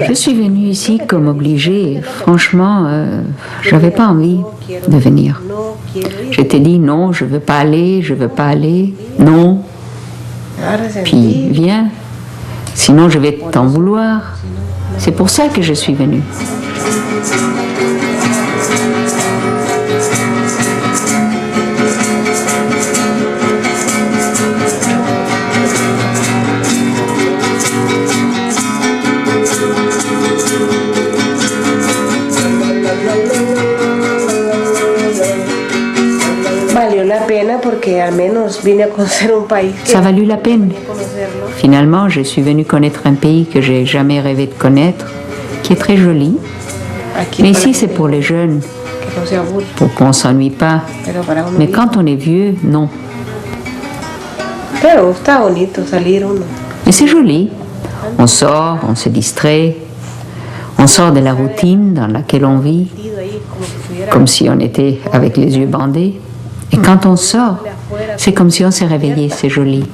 Je suis venue ici comme obligée. Franchement, j'avais pas envie de venir. J'étais dit non, je veux pas aller, je veux pas aller. Non. Puis viens, sinon je vais t'en vouloir. C'est pour ça que je suis venue. Ça a valu la peine. Finalement, je suis venue connaître un pays que j'ai jamais rêvé de connaître, qui est très joli. Mais ici, c'est pour les jeunes, pour qu'on ne s'ennuie pas. Mais quand on est vieux, non. Mais c'est joli. On sort, on se distrait, on sort de la routine dans laquelle on vit, comme si on était avec les yeux bandés. Et quand on sort, c'est comme si on s'est réveillé, c'est joli.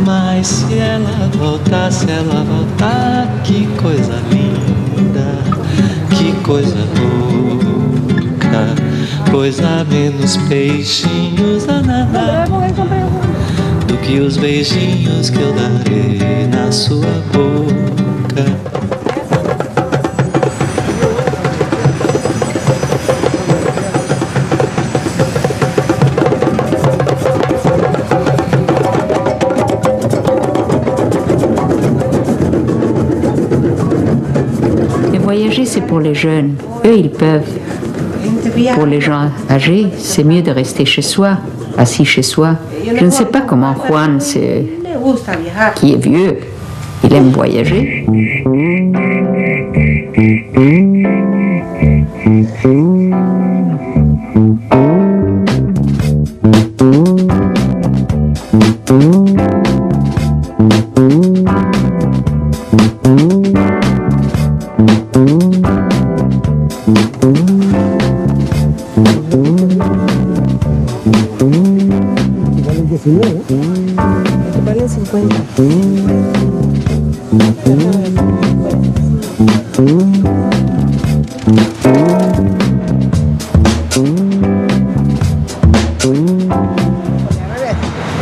Mas se ela voltar, que coisa linda, que coisa louca, pois há menos peixinhos a nadar do que os beijinhos que eu darei na sua boca. Voyager, c'est pour les jeunes. Eux, ils peuvent. Pour les gens âgés, c'est mieux de rester chez soi, assis chez soi. Je ne sais pas comment Juan, qui est vieux, il aime voyager. Valen 50.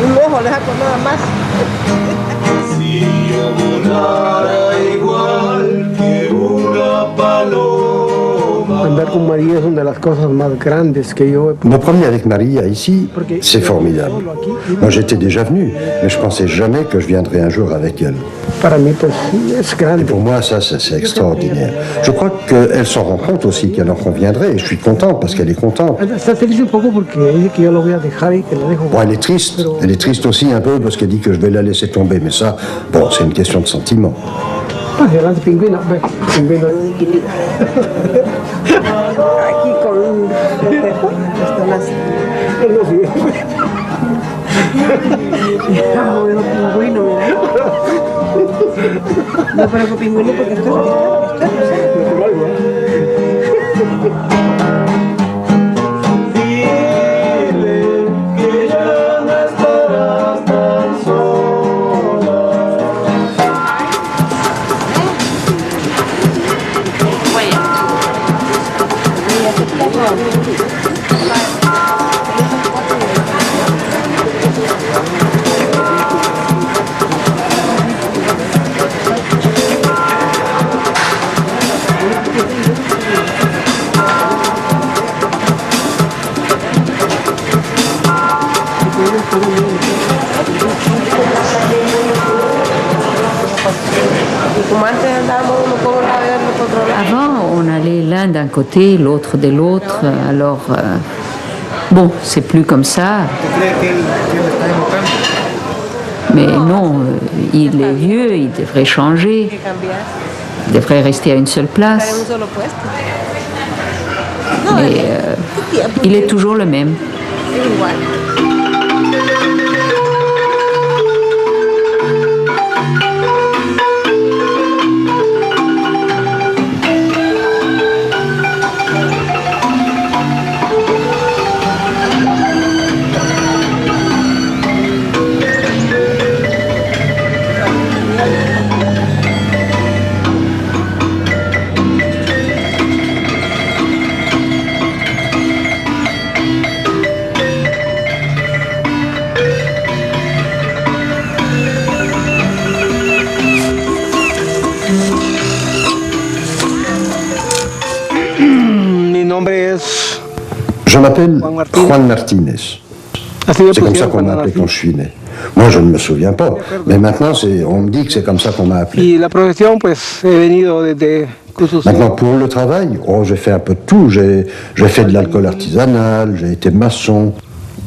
Un ojo le saco nada más. Si yo volara igual que una paloma. Andar con María es una de las cosas más grandes que yo he... Me promener avec Maria ici, c'est formidable. Moi j'étais déjà venu, mais je pensais jamais que je viendrais un jour avec elle. Et pour moi ça c'est extraordinaire. Je crois qu'elle s'en rend compte aussi qu'elle en conviendrait et je suis content parce qu'elle est contente. Bon, elle est triste aussi un peu parce qu'elle dit que je vais la laisser tomber, mais ça, bon, c'est une question de sentiment. Aquí con un espejo están las... Bueno, pingüino, mira. No, pero con pingüino porque está Avant, on allait l'un d'un côté, l'autre de l'autre. Alors, bon, c'est plus comme ça. Mais non, il est vieux, il devrait changer. Il devrait rester à une seule place. Mais il est toujours le même. Je m'appelle Juan Martínez. C'est comme ça qu'on m'a appelé quand je suis né. Moi, je ne me souviens pas. Mais maintenant, on me dit que c'est comme ça qu'on m'a appelé. Maintenant, pour le travail, j'ai fait un peu de tout. J'ai fait de l'alcool artisanal, j'ai été maçon.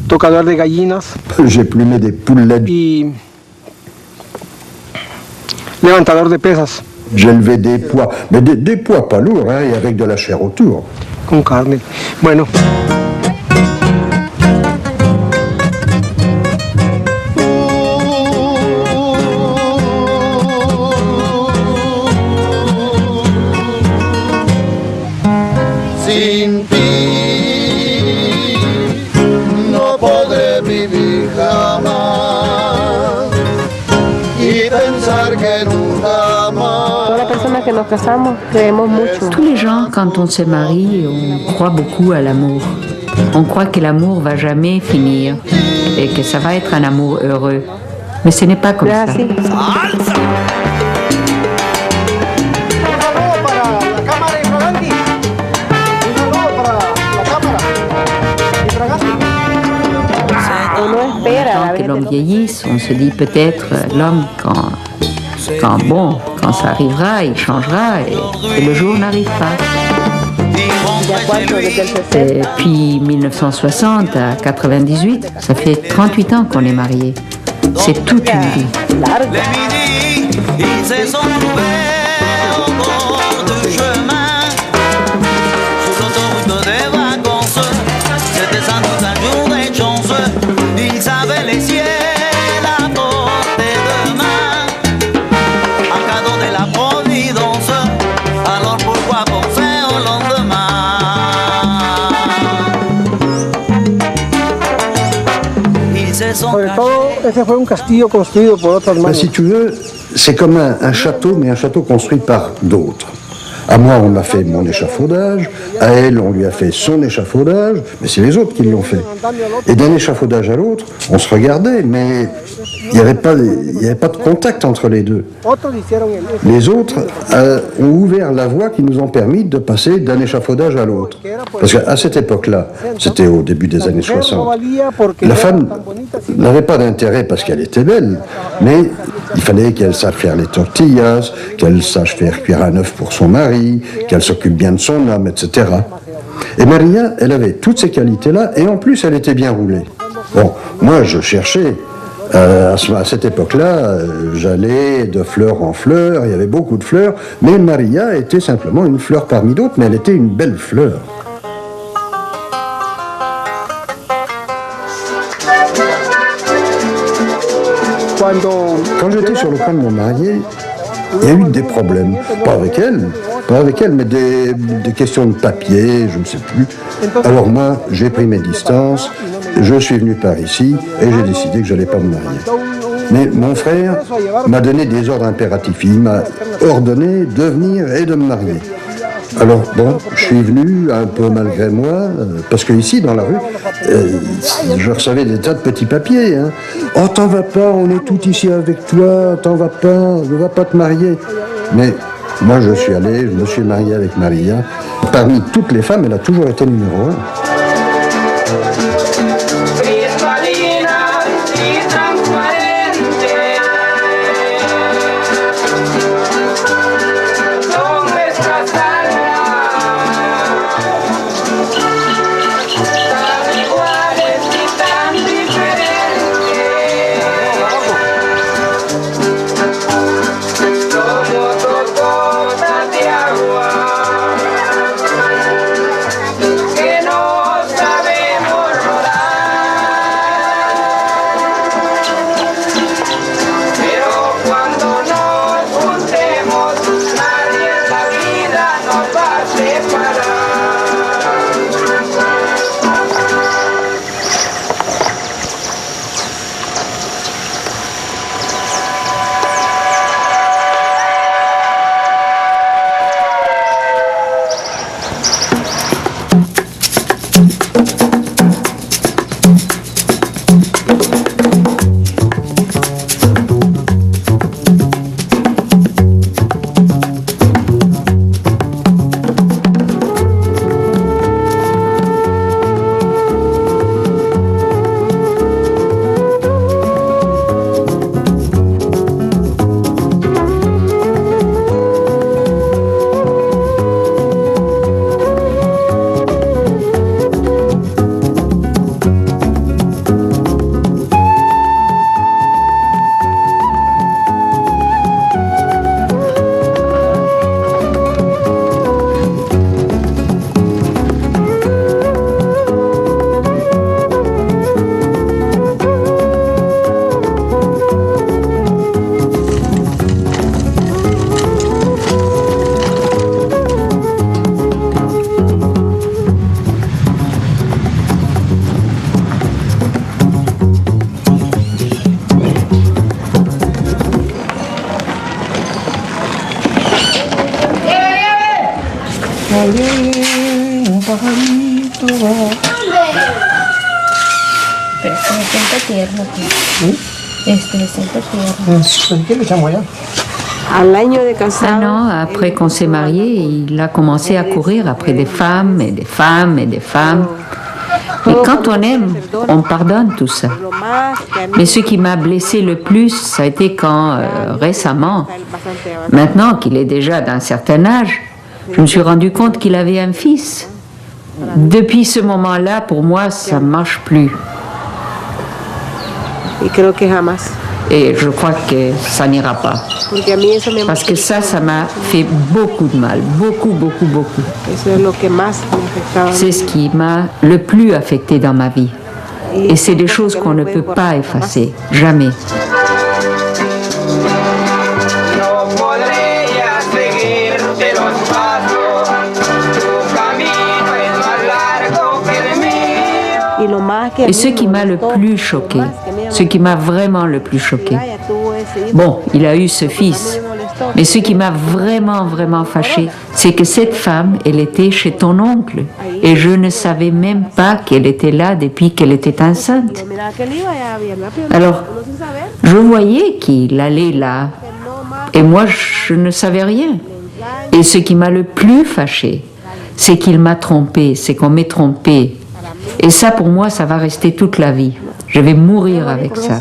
Tocador de gallinas. J'ai plumé des poulettes. Y levantador de pesas. J'ai levé des poids, mais des poids pas lourds, hein, et avec de la chair autour. Con carne. Bueno. Sin ti no podré vivir jamás y pensar que nunca más. Todas las personas que nos casamos creemos mucho. Tous les gens, quand on se marie, on croit beaucoup à l'amour. On croit que l'amour va jamais finir et que ça va être un amour heureux. Mais ce n'est pas comme ça. Así. Quand que l'homme vieillisse, on se dit peut-être l'homme, quand ça arrivera, il changera et le jour n'arrive pas. Et puis 1960 à 98, ça fait 38 ans qu'on est mariés. C'est toute une vie. Si tu veux, c'est comme un château, mais un château construit par d'autres. À moi, on m'a fait mon échafaudage, à elle, on lui a fait son échafaudage, mais c'est les autres qui l'ont fait. Et d'un échafaudage à l'autre, on se regardait, mais il n'y avait pas de contact entre les deux. Les autres ont ouvert la voie qui nous ont permis de passer d'un échafaudage à l'autre. Parce qu'à cette époque-là, c'était au début des années 60, la femme n'avait pas d'intérêt parce qu'elle était belle, mais il fallait qu'elle sache faire les tortillas, qu'elle sache faire cuire un œuf pour son mari, qu'elle s'occupe bien de son homme, etc. Et Maria, elle avait toutes ces qualités-là, et en plus, elle était bien roulée. Bon, moi, je cherchais. À cette époque-là, j'allais de fleur en fleur, il y avait beaucoup de fleurs, mais Maria était simplement une fleur parmi d'autres, mais elle était une belle fleur. Quand j'étais sur le point de me marier, il y a eu des problèmes. Pas avec elle, mais des questions de papier, je ne sais plus. Alors moi, j'ai pris mes distances, je suis venu par ici et j'ai décidé que je n'allais pas me marier. Mais mon frère m'a donné des ordres impératifs. Il m'a ordonné de venir et de me marier. Alors bon, je suis venu un peu malgré moi, parce que ici dans la rue, je recevais des tas de petits papiers. Hein. Oh, t'en vas pas, on est tous ici avec toi, t'en vas pas, ne va pas te marier. Mais moi je suis allé, je me suis marié avec Maria. Parmi toutes les femmes, elle a toujours été numéro 1. Que no tierno. Se siente tierno. Al año de Un casado, an après qu'on s'est mariés, il a commencé à courir après des femmes et des femmes et des femmes. Et quand on aime, on pardonne tout ça. lo más que a mí Mais ce qui m'a blessé le plus, ça a été quand récemment, bastante avanzado. maintenant qu'il est déjà d'un certain âge, je me suis rendu compte qu'il avait un fils. Depuis ce moment-là, pour moi, ça ne marche plus. Y creo que jamás. Et je crois que ça n'ira pas. Porque a mí eso me Parce que ça m'a fait beaucoup de mal. Beaucoup, beaucoup, beaucoup. eso es lo que más me afectaba. C'est ce qui m'a le plus affecté dans ma vie. Et c'est des choses qu'on ne peut pas effacer. Jamais. No podría seguirte los pasos, tu camino es más largo que el mío. Y lo más que a Et mí ce qui me m'a le molestó, plus lo choqué, más que me ce qui m'a vraiment le plus choqué, Gaia tuvo ese hijo. bon, il a eu ce fils, mais ce qui m'a vraiment, vraiment fâché, c'est que cette femme, elle était chez ton oncle. Et je ne savais même pas qu'elle était là depuis qu'elle était enceinte. Yo miraba que él iba ya bien rápido. Alors, Uno sin saber, je voyais qu'il allait là, no más et moi, je ne savais rien. Et ce qui m'a le plus fâché, c'est qu'il m'a trompé, c'est qu'on m'ait trompé. Et ça, pour moi, ça va rester toute la vie. Je vais mourir avec ça.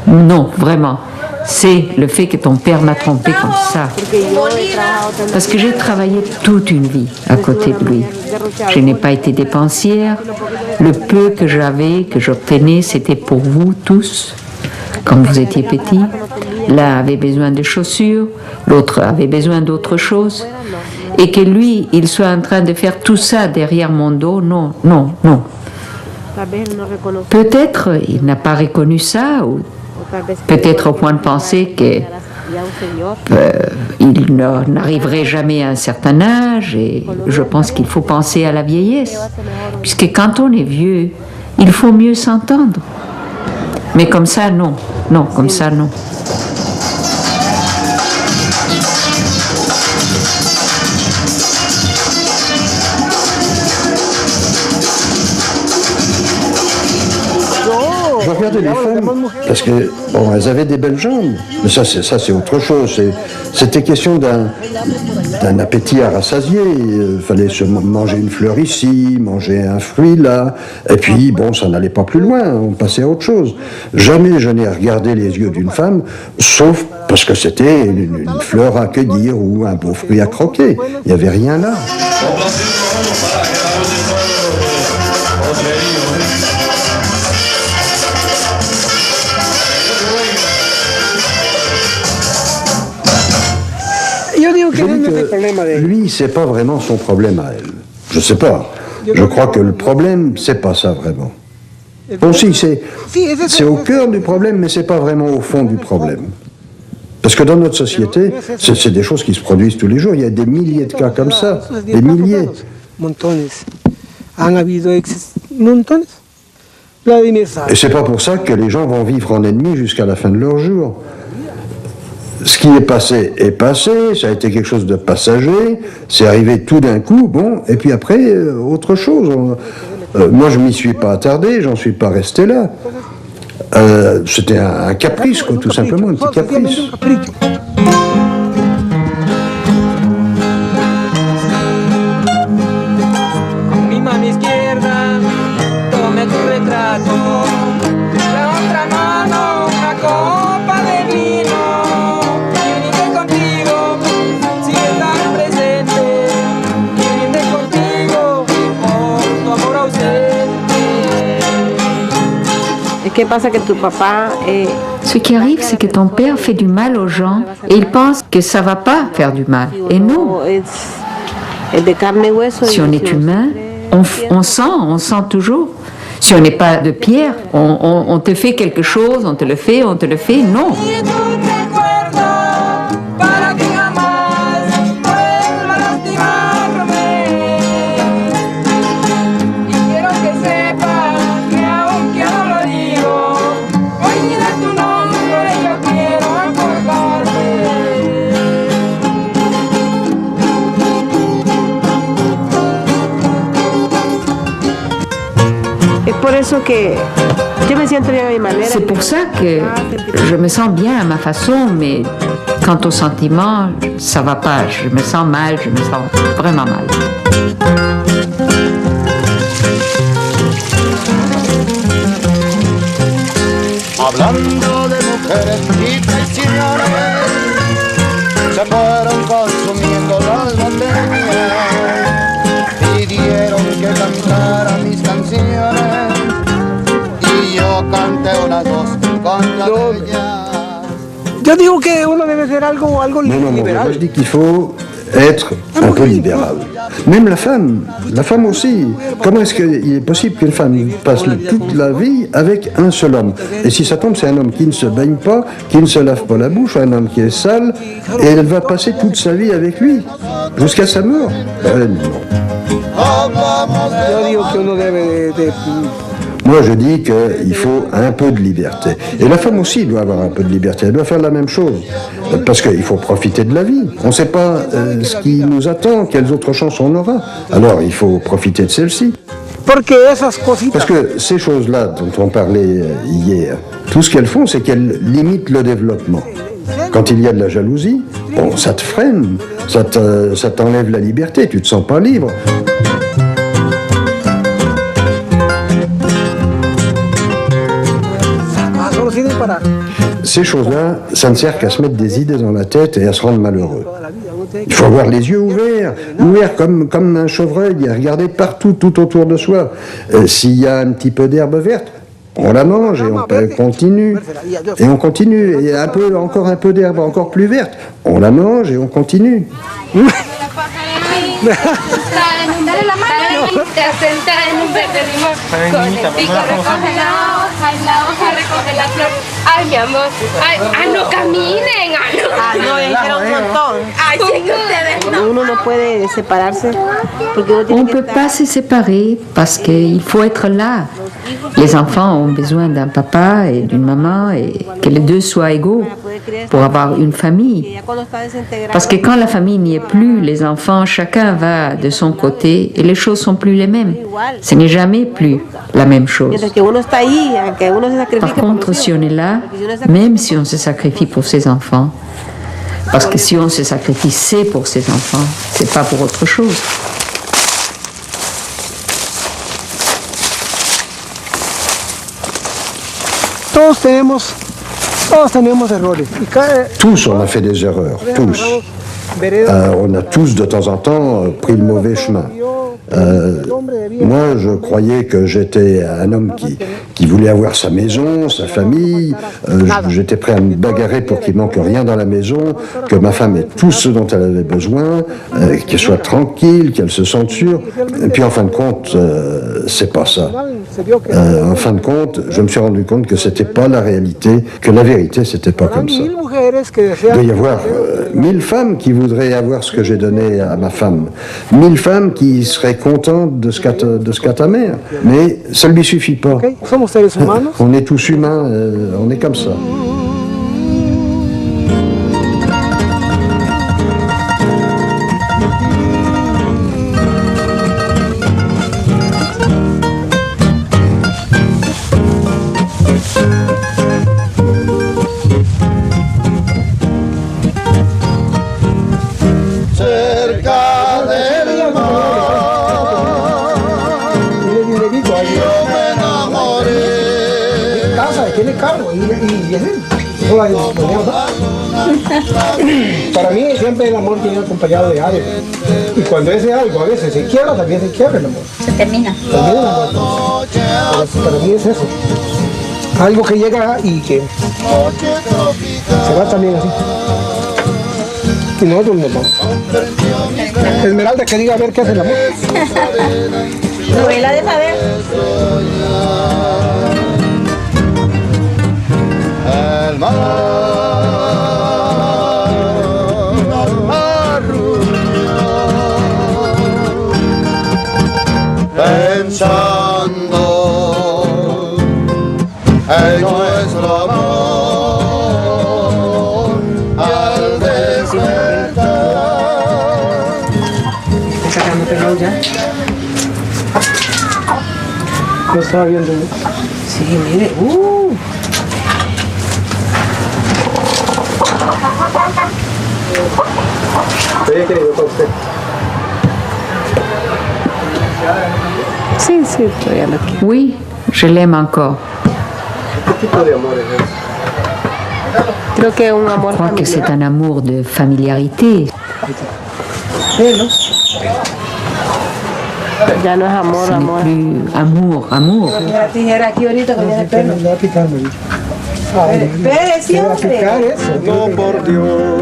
Non, vraiment. C'est le fait que ton père m'a trompé comme ça. porque yo he trabajado tanto Parce que j'ai travaillé toute une vie à côté de lui. Je n'ai pas été dépensière. Le peu que j'avais, que j'obtenais, c'était pour vous tous. Comme vous étiez petits, l'un avait besoin de chaussures, l'autre avait besoin d'autre chose. Et que lui, il soit en train de faire tout ça derrière mon dos, non, non, non. tal vez él no reconoce, Peut-être il n'a pas reconnu ça, ou o tal vez peut-être au point de penser que ya un señor. il n'arriverait jamais à un certain âge, et je pense qu'il faut penser à la vieillesse. Puisque quand on est vieux, il faut mieux s'entendre. Mais comme ça, non. Non, comme ça, non. Je regardais les femmes parce que bon, elles avaient des belles jambes. Mais ça c'est autre chose. C'était question d'un appétit à rassasier. Il fallait se manger une fleur ici, manger un fruit là. Et puis bon, ça n'allait pas plus loin. On passait à autre chose. Jamais je n'ai regardé les yeux d'une femme, sauf parce que c'était une fleur à cueillir ou un beau fruit à croquer. Il n'y avait rien là. Yo digo que Je no dis es el problema de que lui, c'est pas vraiment son problème à elle. Je sais pas. Je crois que le problème, c'est pas ça vraiment. Bon, si, c'est au cœur du problème, mais c'est pas vraiment au fond du problème. Parce que dans notre société, c'est des choses qui se produisent tous les jours. Il y a des milliers de cas comme ça, des milliers. Montones. Han habido montones. Vladimir sabe. Et c'est pas pour ça que les gens vont vivre en ennemis jusqu'à la fin de leur jour. Ce qui est passé, ça a été quelque chose de passager, c'est arrivé tout d'un coup, bon, et puis après, autre chose. Moi, je m'y suis pas attardé, j'en suis pas resté là. C'était un caprice, quoi, tout simplement, un petit caprice. Con mi mano izquierda tomé tu retrato, la otra mano una copa de vino. Y brindé contigo, sigue tan presente. Y brindé contigo por tu amor ausente. ¿Y qué pasa? Que tu papá Ce qui arrive, c'est que ton père fait du mal aux gens et il pense que ça va pas faire du mal. Et non, es de carne y hueso. si on est humain, on sent toujours. Si on n'est pas de pierre, on te fait quelque chose, on te le fait, non. Y tu recuerdo para que jamás vuelva a lastimarme. Y quiero que sepas que aunque no lo digo, hoy ni de tu nombre yo quiero acordarte. Es por eso que C'est pour ça que je me sens bien à ma façon, mais quant au sentiment, ça va pas. Je me sens mal, je me sens vraiment mal. Hablando de mujeres y traiciones, se fueron consumiendo las botellas, pidieron que cantara mis canciones y yo canté unas dos contra ellas. Yo digo que uno debe ser algo Non, liberal. moi je dis qu'il faut être un peu libéral. Même la femme aussi. Comment est-ce qu'il est possible qu'une femme passe toute la vie avec un seul homme? Et si ça tombe, c'est un homme qui ne se baigne pas, qui ne se lave pas la bouche, un homme qui est sale, et elle va passer toute sa vie avec lui, jusqu'à sa mort. Non. Yo digo que uno debe de Moi, je dis qu'il faut un peu de liberté. Et la femme aussi doit avoir un peu de liberté. Elle doit faire la même chose. Parce qu'il faut profiter de la vie. On ne sait pas ce qui nous attend, quelles autres chances on aura. Alors, il faut profiter de celle-ci. Parce que ces choses-là dont on parlait hier, tout ce qu'elles font, c'est qu'elles limitent le développement. Quand il y a de la jalousie, bon, ça te freine, ça t'enlève la liberté, tu ne te sens pas libre. Ces choses-là, ça ne sert qu'à se mettre des idées dans la tête et à se rendre malheureux. Il faut avoir les yeux ouverts comme un chevreuil, et regarder partout, tout autour de soi. S'il y a un petit peu d'herbe verte, on la mange et on continue. Et on continue. Et encore un peu d'herbe encore plus verte, on la mange et on continue. Dale la mano y te sentas en un verde limón con el pico recoge la hoja recoge la flor. Ay, mi amor, ay, no caminen, No, era un montón. Ay, sí que ustedes no. Uno no puede separarse porque uno On tiene ne que peut estar. pas se séparer parce qu'il faut être là. Les enfants ont besoin d'un papa et d'une maman et que les deux soient égaux pour avoir une famille. Ya cuando está desintegrado, Parce que quand la famille n'y est plus, les enfants, chacun va de son côté et les choses sont plus les mêmes. Ce n'est jamais plus la même chose. mientras que uno está ahí, aunque uno se sacrifique Par por contre, los si hijos, on est là, porque si uno se même si on se sacrifie pour ses enfants, parce que si on se sacrifie, c'est pour ses enfants, c'est pas pour autre chose. Todos tenemos errores. Y Tous, on a fait des erreurs, tous. On a tous, de temps en temps, pris le mauvais chemin. Moi, je croyais que j'étais un homme qui voulait avoir sa maison, sa famille. J'étais prêt à me bagarrer pour qu'il manque rien dans la maison, que ma femme ait tout ce dont elle avait besoin, qu'elle soit tranquille, qu'elle se sente sûre. Et puis, en fin de compte, c'est pas ça. En fin de compte, je me suis rendu compte que c'était pas la réalité, que la vérité, c'était pas comme ça. Il doit y avoir 1000 femmes qui voudraient avoir ce que j'ai donné à ma femme. 1000 femmes qui seraient contentes de ce qu'a ta mère. Mais ça ne lui suffit pas. On est tous humains, on est comme ça. Cerca del mar yo me enamoré. casa, tiene carro y es él. Para mí siempre el amor viene acompañado de algo. Y cuando ese algo a veces se quiebra, también se quiebra el amor. Se termina. También el amor. Para mí es eso. Algo que llega y que se va también así. Y nosotros nos vamos. Esmeralda que diga a ver qué hace el amor. novela de saber. El mar arrulla, pensando en nuestro amor al despertar. No estaba viendo. Sí, mire. Estoy querido con usted. Sí, sí, todavía lo quiero. Oui, je l'aime encore. ¿Qué tipo de amor es ese? Creo que es un amor Je crois que c'est familiar. un amour de familiarité. Ya no es amor, Ce n'est amor. plus amour, amour. La tijera aquí ahorita con ese pelo. Me va a picar, María. Espere Me va a picar siempre. eso. No, por Dios,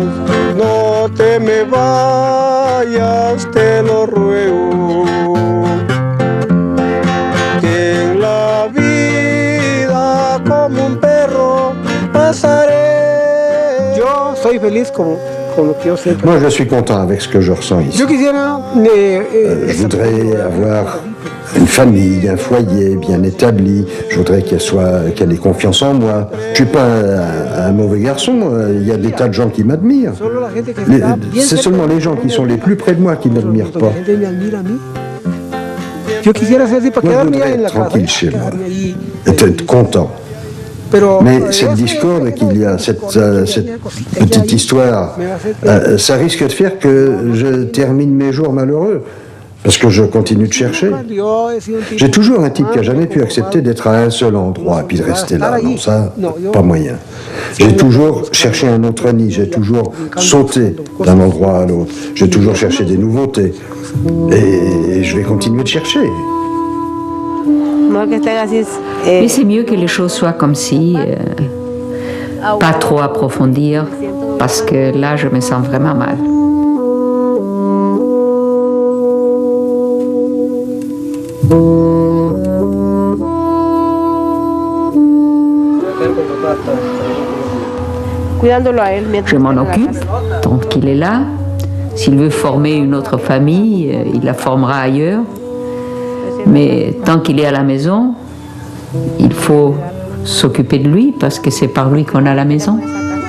no te me vayas, te lo ruego. Que en la vida como un perro pasaré. Yo soy feliz con lo que yo sé. Moi, je suis content avec ce que je ressens ici. Yo quisiera... Je voudrais avoir une famille, un foyer bien établi. Je voudrais qu'elle ait confiance en moi. Je suis pas un mauvais garçon. Il y a des tas de gens qui m'admirent. Solo la gente que está bien C'est cerca seulement de les gens qui sont les plus près de moi qui ne m'admirent Porque pas. la gente me admira a mí. Yo quisiera ser así para Moi, je quedarme ya voudrais en la être tranquille casa. chez moi, Quedarme allí. être content. Pero Mais cette discorde qu'il y a, cette petite histoire, ça risque de faire que je termine mes jours malheureux, parce que je continue de chercher. J'ai toujours un type qui n'a jamais pu accepter d'être à un seul endroit et puis de rester là. Non, ça, pas moyen. J'ai toujours cherché un autre nid, j'ai toujours sauté d'un endroit à l'autre, j'ai toujours cherché des nouveautés. Et je vais continuer de chercher. No que estén así. Mais c'est mieux que les choses soient comme si, pas trop approfondir, parce que là, je me sens vraiment mal. Cuidándolo a él mientras Je m'en está en la occupe casa. tant qu'il est là. S'il veut former une autre famille, il la formera ailleurs. Mais tant qu'il est à la maison, il faut s'occuper de lui parce que c'est par lui qu'on a la maison. Esa casa